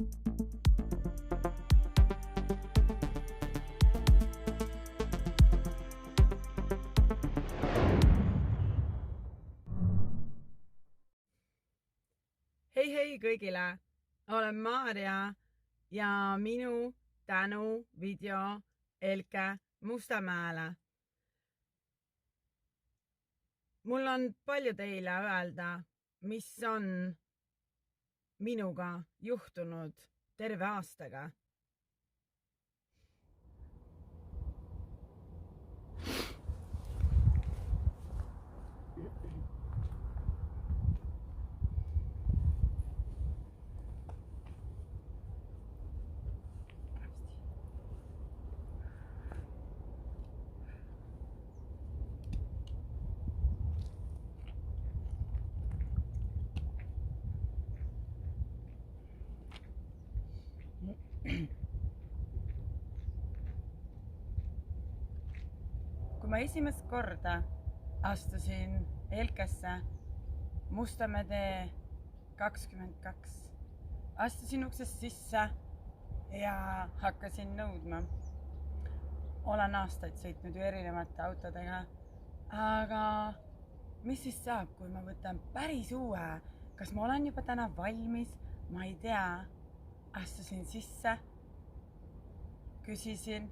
Hei kõigile, olen Maarja ja minu tänuvideo Elke Mustamäele. Mul on palju teile öelda, mis on minuga juhtunud terve aastaga. Kui ma esimest korda astusin Elkesse Mustamäe tee 22, astusin uksest sisse ja hakkasin nõudma. Olen aastaid sõitnud ju erinevate autodega, aga mis siis saab, kui ma võtan päris uue? Kas ma olen juba täna valmis? Ma ei tea. Astusin sisse, küsisin,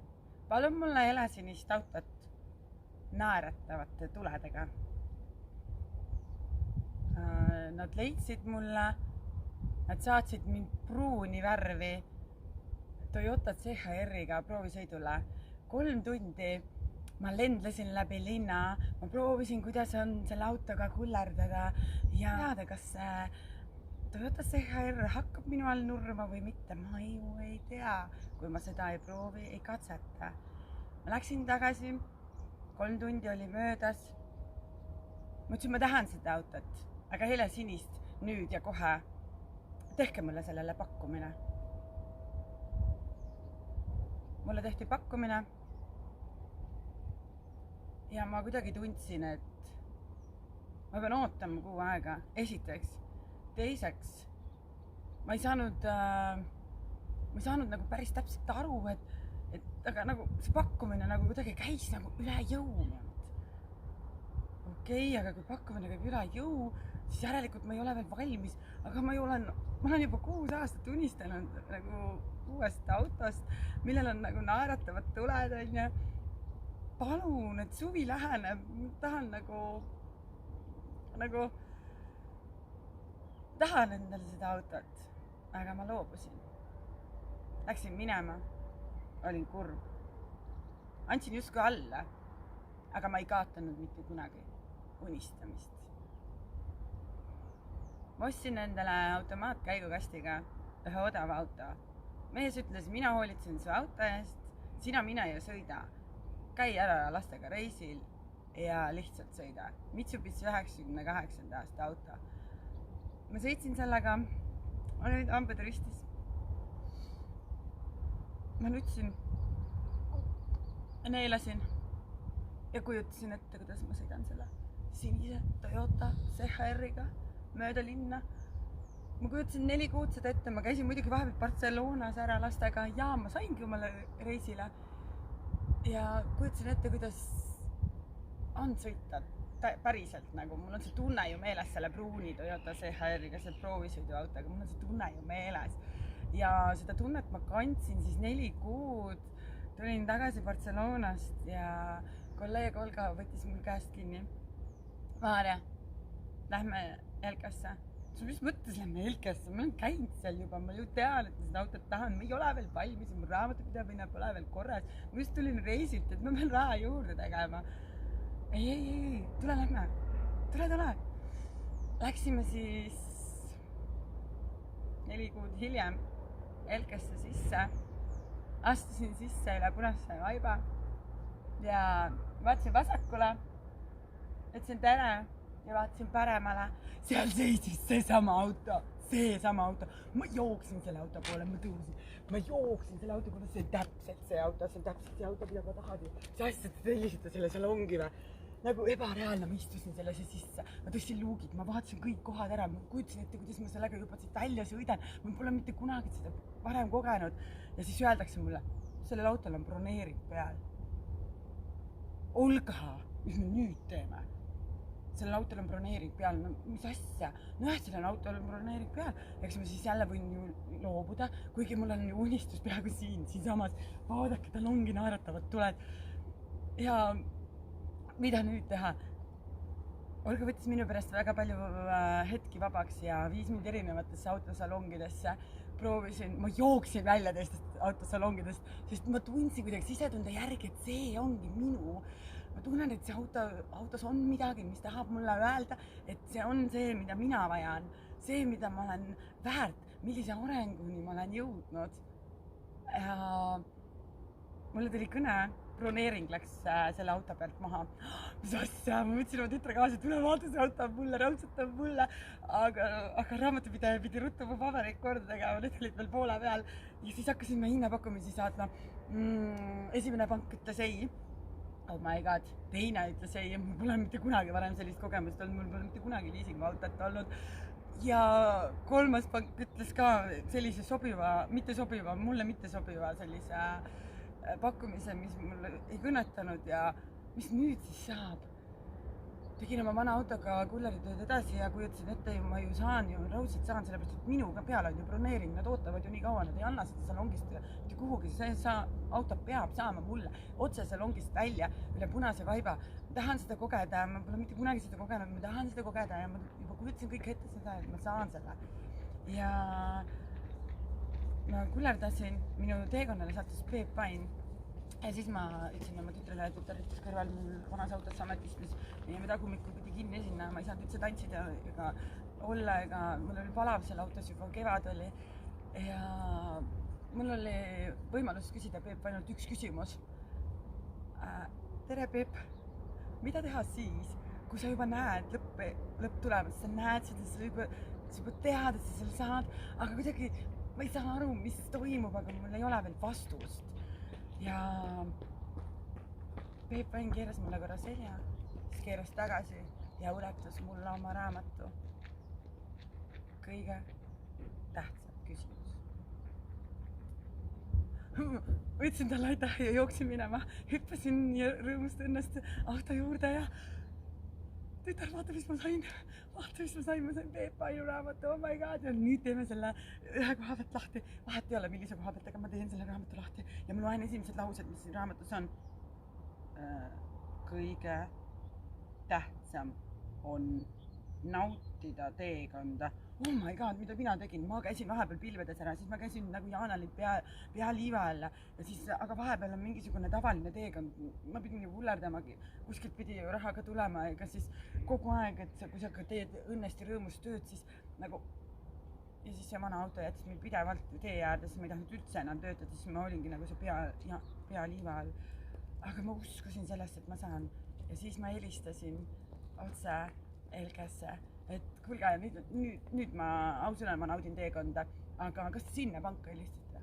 palun mulle helesinist autot naeratavate tuledega. Nad leidsid mulle, nad saatsid mind pruuni värvi Toyota CHR-iga proovisõidule. 3 tundi ma lendlesin läbi linna, ma proovisin, kuidas on selle autoga kullerdada ja teada, kas see Toyota CHR hakkab minu all nurma või mitte. Ma ju ei tea, kui ma seda ei proovi, ei katseta. Ma läksin tagasi, 3 tundi oli möödas. Ma ütlesin, ma tahan seda autot, aga helesinist nüüd ja kohe. Tehke mulle sellele pakkumine. Mulle tehti pakkumine ja ma kuidagi tundsin, et ma pean ootama kuu aega. Esiteks. Teiseks, ma ei saanud nagu päris täpselt aru, aga nagu see pakkumine nagu kuidagi käis nagu üle jõu. Okei, aga kui pakkumine käib üle jõu, siis järelikult ma ei ole veel valmis, aga ma olen juba 6 aastat unistanud nagu uuest autost, millel on nagu naeratavad tuled. Palun, et suvi läheneb, tahan tahan endale seda autot, aga ma loobusin. Läksin minema, olin kurb. Andsin justkui alla, aga ma ei kaotanud mitte kunagi unistamist. Ma ostsin endale automaatkäigukastiga ühe odava auto. Mees ütles, mina hoolitsen su auto eest, sina mine ja sõida. Käi ära lastega reisil ja lihtsalt sõida. Mitsubishi 98. aasta auto. Ma sõitsin sellega, olin hambad ristis. Ma nutsin, neelasin ja kujutasin ette, kuidas ma sõidan selle sinise Toyota CHR-iga mööda linna. Ma kujutasin 4 kuud seda ette, ma käisin muidugi vahepeal Barcelonas ära lastega ja ma saingi omale reisile. Ja kujutasin ette, kuidas on sõita päriselt nagu, mul on see tunne ju meeles selle pruuni Toyota CHR-iga, see proovisõiduautoga, mul on see tunne ju meeles. Ja seda tunnet ma kandsin siis 4 kuud, tulin tagasi Barcelonast ja kolleeg Olga võttis mul käest kinni. Maarja, lähme Elkesse. Mis mõttes lähme Elkesse? Ma olen käinud seal juba, ma ju tean, et ma seda autot tahan, ma ei ole veel valmis, mu raamatupidamine pole veel korras. Ma just tulin reisilt, et ma pean raha juurde tegema. Ei, tule lähme, tule. Läksime siis 4 kuud hiljem Elkesse sisse, astusin sisse üle punase vaiba ja vaatasin vasakule, ütlesin tere ja vaatasin paremale, seal seisis seesama auto. Ma jooksin selle auto poole, ma jooksin selle auto poole, see on täpselt see auto, mida ma tahad ju. See asja, te tellisite selle salongi või? nagu ebareaalne, ma istusin sellesse sisse, ma tõstsin luugid, ma vaatasin kõik kohad ära, ma kujutasin ette, kuidas ma sellega juba siit välja sõidan, ma pole mitte kunagi seda varem kogenud ja siis öeldakse mulle, sellel autol on broneering peal. Olga, mis me nüüd teeme? Sellel autol on broneering peal, no mis asja? No sellel autol on broneering peal, eks ma siis jälle võin ju loobuda, kuigi mul on ju unistus peaaegu siinsamas, vaadake, tal ongi naeratavad tuled. Ja mida nüüd teha? Olga võttis minu pärast väga palju hetki vabaks ja viis mind erinevatesse autosalongidesse. Proovisin, ma jooksin välja teistest autosalongidest, sest ma tundsin kuidagi sisetunde järgi, et see ongi minu. Ma tunnen, et see autos on midagi, mis tahab mulle öelda, et see on see, mida mina vajan, see, mida ma olen väärt, millise arenguni ma olen jõudnud. Ja mulle tuli kõne, broneering läks selle auto pealt maha. Mis asja, ma võtsin oma tütre kaasa, tule vaata, see auto on mulle, raudselt on mulle. Aga raamatupidaja pidi ruttu mu pabereid korda tegema, need olid veel poole peal. Ja siis hakkasin ma hinnapakkumisi saatma. Esimene pank ütles ei. Oh my god, teine ütles ei. Mul pole mitte kunagi varem sellist kogemust olnud, mul pole mitte kunagi liisingu autot olnud. Ja kolmas pank ütles ka sellise sobiva, mulle mitte sobiva sellise pakkumise, mis mulle ei kõnetanud ja mis nüüd siis saab. Tegin oma vana autoga kulleritööd edasi ja kujutasin ette, ma ju saan, raudselt saan, sellepärast, et minuga peal on ju broneering, nad ootavad ju nii kaua, nad ei anna seda salongist mitte kuhugi, see auto peab saama mulle otse salongist välja üle punase vaiba. Ma tahan seda kogeda, ma pole mitte kunagi seda kogenud, ma tahan seda kogeda ja ma juba kujutasin kõik ette seda, et ma saan selle. Ja ma kullerdasin, minu teekonnale sattus Peep Pain. Ja siis ma ütlesin oma tütrele, et tütar ütles kõrval mul vanas autos ametis, mis meie tagumikku pidi kinni sinna, ma ei saanud üldse tantsida ega olla, ega mul oli palav seal autos juba kevad oli. Ja mul oli võimalus küsida Peep ainult üks küsimus. Tere Peep, mida teha siis, kui sa juba näed lõpp tulemas, sa näed seda, sa juba tead, et sa seal saad, aga kuidagi ma ei saa aru, mis toimub, aga mul ei ole veel vastust. Ja Peep Pain keeras mulle korra selja, siis keeras tagasi ja ulatas mulle oma raamatu. Kõige tähtsam küsimus. Võtsin talle aitäh ja jooksin minema, hüppasin ja rõõmust õnnest auto juurde ja tütar, vaata, mis ma sain. Ma sain Peep Painu raamatu, oh my god, ja nüüd teeme selle ühe koha pealt lahti. Vahet ei ole, millise koha pealt, aga ma teen selle raamatu lahti ja ma loen esimesed laused, mis siin raamatus on. Kõige tähtsam on nautida teekonda. Oh my god, mida mina tegin? Ma käisin vahepeal pilvedes ära, siis ma käisin nagu Jaanali pea liiva alla ja siis, aga vahepeal on mingisugune tavaline teekond. Ma pidin ju hullerdamagi, kuskilt pidi ju raha ka tulema, ega siis kogu aeg, et kui sa teed õnnesti rõõmust tööd, siis nagu ja siis see vana auto jättis meil pidevalt tee äärde, siis ma ei tahtnud üldse enam töötada, siis ma olingi nagu see pea liiva all. Aga ma uskusin sellest, et ma saan ja siis ma helistasin otse Elkesse, et kuulge, nüüd ma ausõna, ma naudin teekonda, aga kas te sinna panka helistate?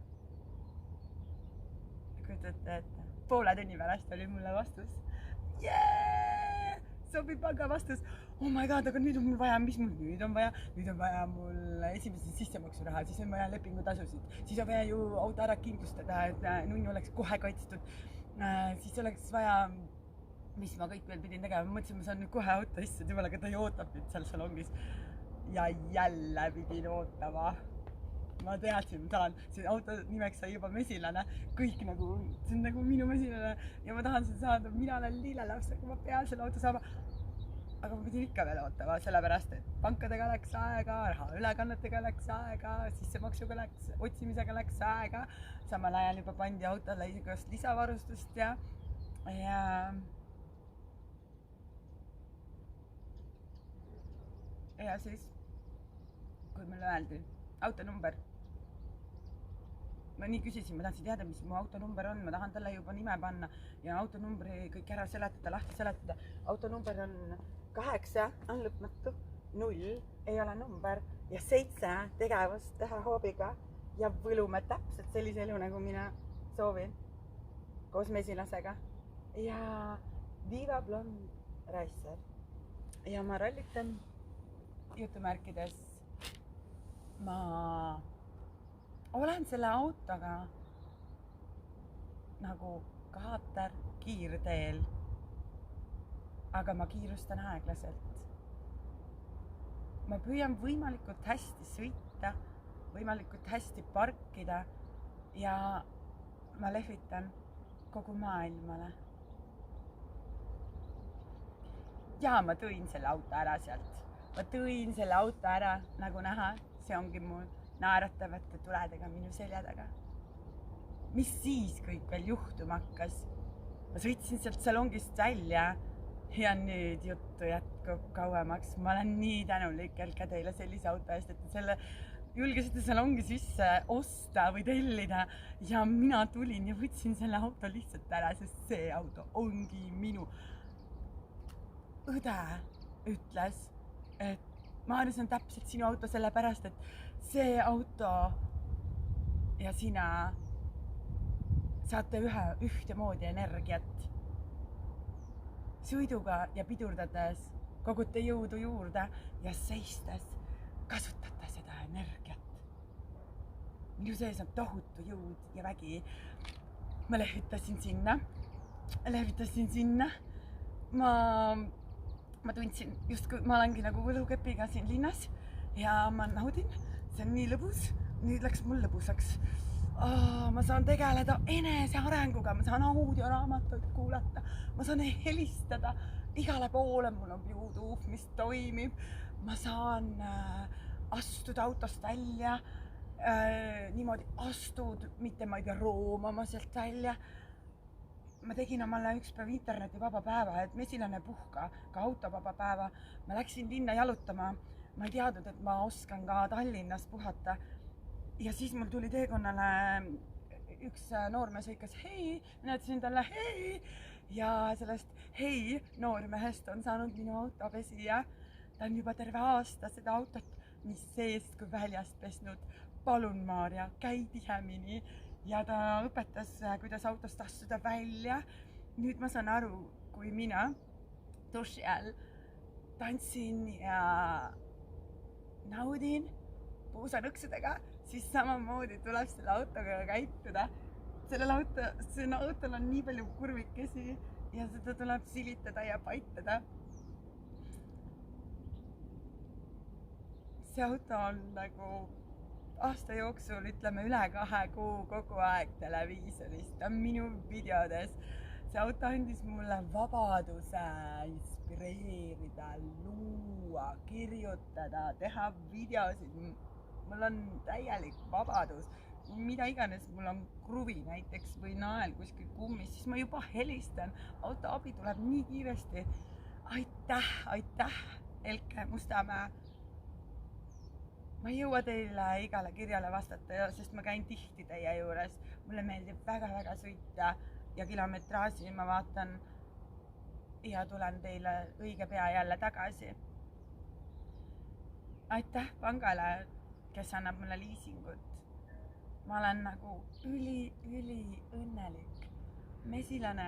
Kujutate, et poole tunni pärast oli mulle vastus. Jee! Sobib panga vastus. Oh my god, aga nüüd on mul vaja, mis mul nüüd on vaja? Nüüd on vaja mul esimese sissemaksuraha, siis on vaja lepingutasusid, siis on vaja ju auto ära kindlustada, et nunni oleks kohe kaitstud. Siis oleks vaja, mis ma kõik veel pidin tegema, ma mõtlesin, ma saan nüüd kohe auto sisse, tüvelaga ta ju ootab nüüd seal salongis. Ja jälle pidin ootama. Ma teadsin, ma saan, see auto nimeks sai juba mesilane, kõik nagu, see on nagu minu mesilane ja ma tahan seda saada, mina olen lillelaps, aga ma pean selle auto saama. Aga ma pidin ikka veel ootama, sellepärast, et pankadega läks aega, raha ülekannetega läks aega, sissemaksuga läks, otsimisega läks aega, samal ajal juba pandi autole igast lisavarustust ja siis, kui mulle öeldi, autonumber. Ma nii küsisin, ma tahtsin teada, mis mu autonumber on, ma tahan talle juba nime panna ja autonumbri kõik ära seletada, lahti seletada. Autonumber on 8, on lõpmatu, 0 ei ole number ja 7 tegevust teha hoobiga ja võlume täpselt sellise elu, nagu mina soovin koos mesilasega. Ja Viva Blond Racer ja ma rallitan jutumärkides. Ma olen selle autoga nagu kaater kiirteel, aga ma kiirustan aeglaselt. Ma püüan võimalikult hästi sõita, võimalikult hästi parkida ja ma lehvitan kogu maailmale. Ja ma tõin selle auto ära sealt. Ma tõin selle auto ära, nagu näha, see ongi mul naeratavate tuledega minu selja taga. Mis siis kõik veel juhtuma hakkas? Ma sõitsin sealt salongist välja ja nüüd juttu jätkub kauemaks. Ma olen nii tänulik Elke teile sellise auto eest, et te selle julgesite salongi sisse osta või tellida ja mina tulin ja võtsin selle auto lihtsalt ära, sest see auto ongi minu. Õde ütles, et Maarja, see on täpselt sinu auto sellepärast, et see auto ja sina saate ühtemoodi energiat. Sõiduga ja pidurdades kogute jõudu juurde ja seistes kasutate seda energiat. Minu sees on tohutu jõud ja vägi. Ma lehvitasin sinna. Ma tundsin justkui ma olengi nagu võlukepiga siin linnas ja ma naudin. See on nii lõbus. Nüüd läks mul lõbusaks. Ma saan tegeleda enesearenguga, ma saan audioraamatuid kuulata, ma saan helistada igale poole, mul on Bluetooth, mis toimib, ma saan astuda autost välja, niimoodi astud, mitte ma ei pea roomama sealt välja. Ma tegin omale üks päev internetivaba päeva, et mesilane puhka, ka autovaba päeva. Ma läksin linna jalutama, ma ei teadnud, et ma oskan ka Tallinnas puhata. Ja siis mul tuli teekonnale üks noormees hõikas hei, mina ütlesin talle hei ja sellest hei noormehest on saanud minu autopesija. Ta on juba terve aasta seda autot nii seest kui väljast pesnud. Palun, Maarja, käi tihemini ja ta õpetas, kuidas autost astuda välja. Nüüd ma saan aru, kui mina duši all tantsin ja naudin puusanõksudega, siis samamoodi tuleb selle autoga käituda. Sellel autol on nii palju kurvikesi ja seda tuleb silitada ja paitada. See auto on nagu aasta jooksul, ütleme üle 2 kuu kogu aeg televiisoris, ta on minu videodes. See auto andis mulle vabaduse inspireerida, luua, kirjutada, teha videosid. Mul on täielik vabadus. Mida iganes mul on kruvi näiteks või nael kuskil kummis, siis ma juba helistan. Auto abi tuleb nii kiiresti. Aitäh, Elke Mustamäe. Ma ei jõua teile igale kirjale vastata, sest ma käin tihti teie juures. Mulle meeldib väga sõita ja kilometraaži ma vaatan ja tulen teile õige pea jälle tagasi. Aitäh pangale, kes annab mulle liisingut. Ma olen nagu üli õnnelik mesilane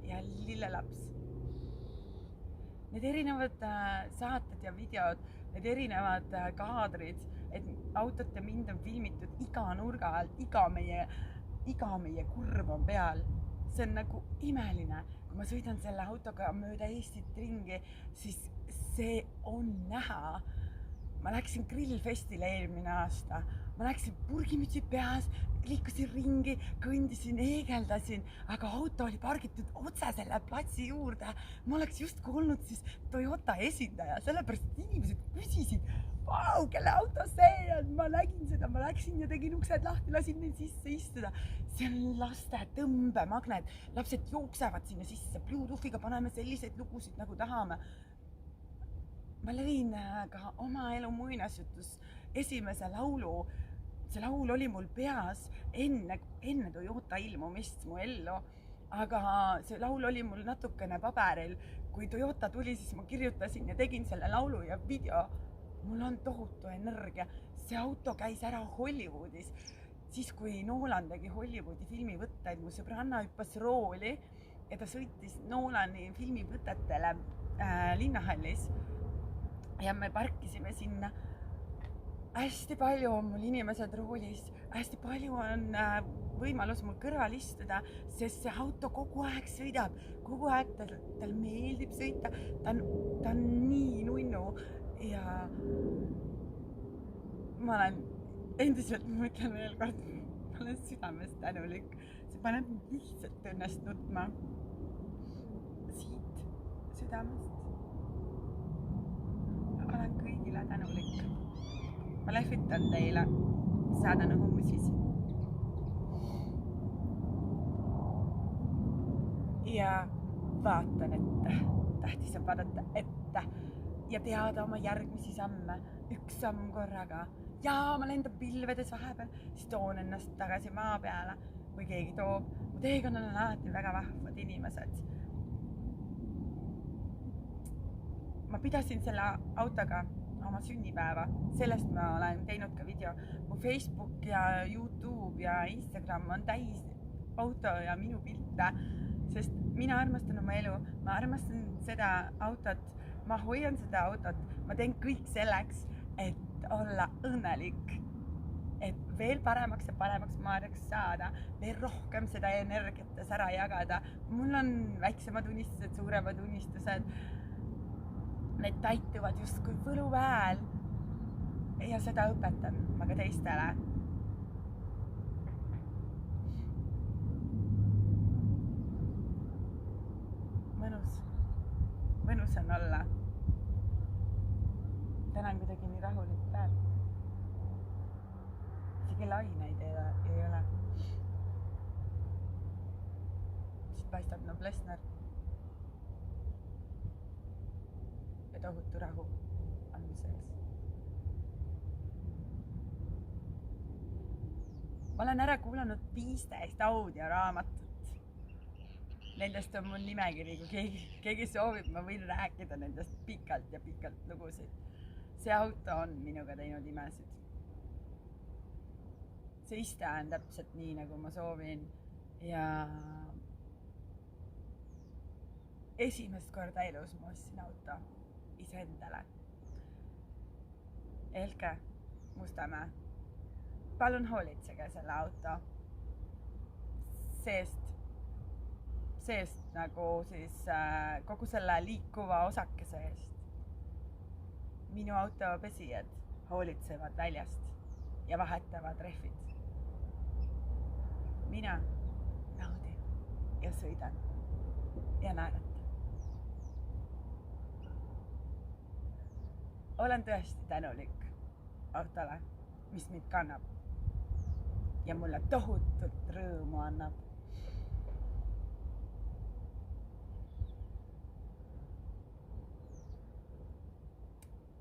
ja lillelaps. Need erinevad saated ja videod, need erinevad kaadrid, et autot ja mind on filmitud iga nurga alt, iga meie kurv on peal. See on nagu imeline. Kui ma sõidan selle autoga mööda Eestit ringi, siis see on näha. Ma läksin grillfestile eelmine aasta. Ma läksin purgimütsi peas, liikusin ringi, kõndisin, eegeldasin, aga auto oli pargitud otse selle platsi juurde. Ma oleks justkui olnud siis Toyota esindaja, sellepärast inimesed küsisid, vau, kelle auto see on. Ma nägin seda, ma läksin ja tegin uksed lahti, lasin neil sisse istuda. See on laste tõmbemagnet. Lapsed jooksevad sinna sisse, Bluetoothiga paneme selliseid lugusid nagu tahame. Ma lõin ka oma elu muinasjutus esimese laulu. See laul oli mul peas enne Toyota ilmumist mu ellu, aga see laul oli mul natukene paberil. Kui Toyota tuli, siis ma kirjutasin ja tegin selle laulu ja video. Mul on tohutu energia. See auto käis ära Hollywoodis. Siis kui Nolan tegi Hollywoodi filmi võtteid, mu sõbranna hüppas rooli ja ta sõitis Nolani filmivõtetele linnahallis ja me parkisime sinna. Hästi palju on mul inimesed roolis, hästi palju on võimalus mul kõrval istuda, sest see auto kogu aeg sõidab, kogu aeg tal meeldib sõita, ta on nii nunnu ja ma olen endiselt, ma ütlen veel kord, ma olen südamest tänulik, see paneb mind lihtsalt õnnest nutma siit südamest. Olen kõigile tänulik. Ma lehvitan teile, saadan õhumusis. Ja vaatan ette, tähtis on vaadata ette ja teada oma järgmisi samme, üks samm korraga. Ja ma lendan pilvedes vahepeal, siis toon ennast tagasi maa peale, kui keegi toob. Mu teekonnal on alati väga vahvad inimesed. Ma pidasin selle autoga oma sünnipäeva, sellest ma olen teinud ka video. Mu Facebook ja YouTube ja Instagram on täis auto ja minu pilte, sest mina armastan oma elu, ma armastan seda autot, ma hoian seda autot, ma teen kõik selleks, et olla õnnelik, et veel paremaks ja paremaks Maarjaks saada, veel rohkem seda energiates ära jagada. Mul on väiksemad unistused, suuremad unistused. Need täituvad justkui võluväel ja seda õpetan ma ka teistele. Mõnus on olla. Täna on kuidagi nii rahulik päev. Isegi laineid ei ole. Siis paistab Noblessner. Ja tohutu rahu andmiseks. Ma olen ära kuulanud 15 audioraamatut. Nendest on mul nimekiri, kui keegi soovib, ma võin rääkida nendest pikalt ja pikalt lugusid. See auto on minuga teinud imesid. See iste on täpselt nii, nagu ma soovin. Ja esimest korda elus ma ostsin auto iseendale. Elke Mustamäe, palun hoolitsege selle auto seest nagu siis kogu selle liikuva osakese eest. Minu auto pesijad hoolitsevad väljast ja vahetavad rehvid. Mina naudin ja sõidan ja naeratan. Olen tõesti tänulik autole, mis mind kannab ja mulle tohutut rõõmu annab.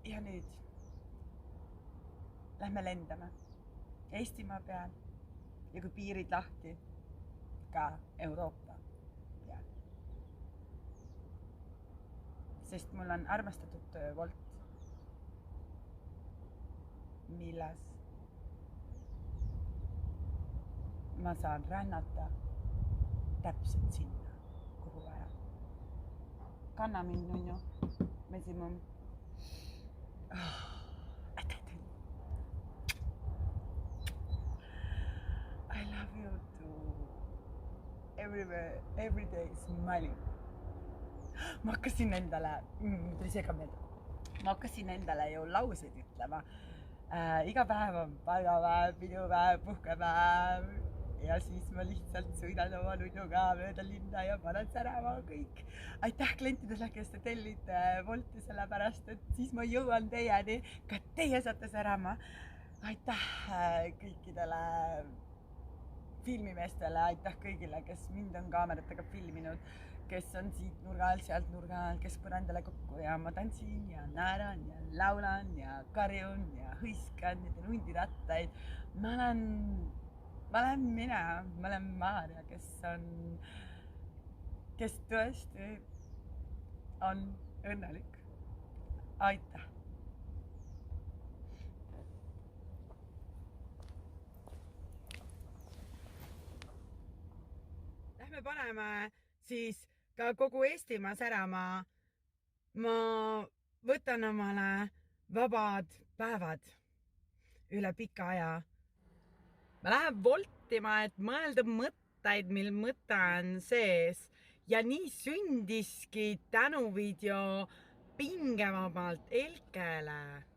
Ja nüüd lähme lendame Eestimaa peal ja kui piirid lahti, ka Euroopa peal. Sest mul on armastatud töö Wolt, milles ma saan rännata täpselt sinna, kuhu vaja. Kanna mind, nunnu, mesimum. I love you too. Everywhere, every day smiling. Ma hakkasin endale ju lauseid ütlema. Iga päev on palgapäev, pidupäev, puhkepäev ja siis ma lihtsalt sõidan oma nunnuga mööda linna ja panen särama kõik. Aitäh klientidele, kes te tellite Wolti, sellepärast, et siis ma jõuan teieni, ka teie saate särama. Aitäh kõikidele filmimeestele, aitäh kõigile, kes mind on kaameratega filminud, kes on siit nurga all, sealt nurga all, kes põrandale kokku ja ma tantsin ja naeran ja laulan ja karjun ja hõiskan ja teen hundirattaid. Ma olen mina, ma olen Maarja, kes tõesti on õnnelik. Aitäh! Lähme paneme siis ka kogu Eestimaa särama ma võtan omale vabad päevad üle pika aja. Ma lähen voltima, et mõelda mõtteid, mil mõte on sees ja nii sündiski tänuvideo pingevabalt Elkele.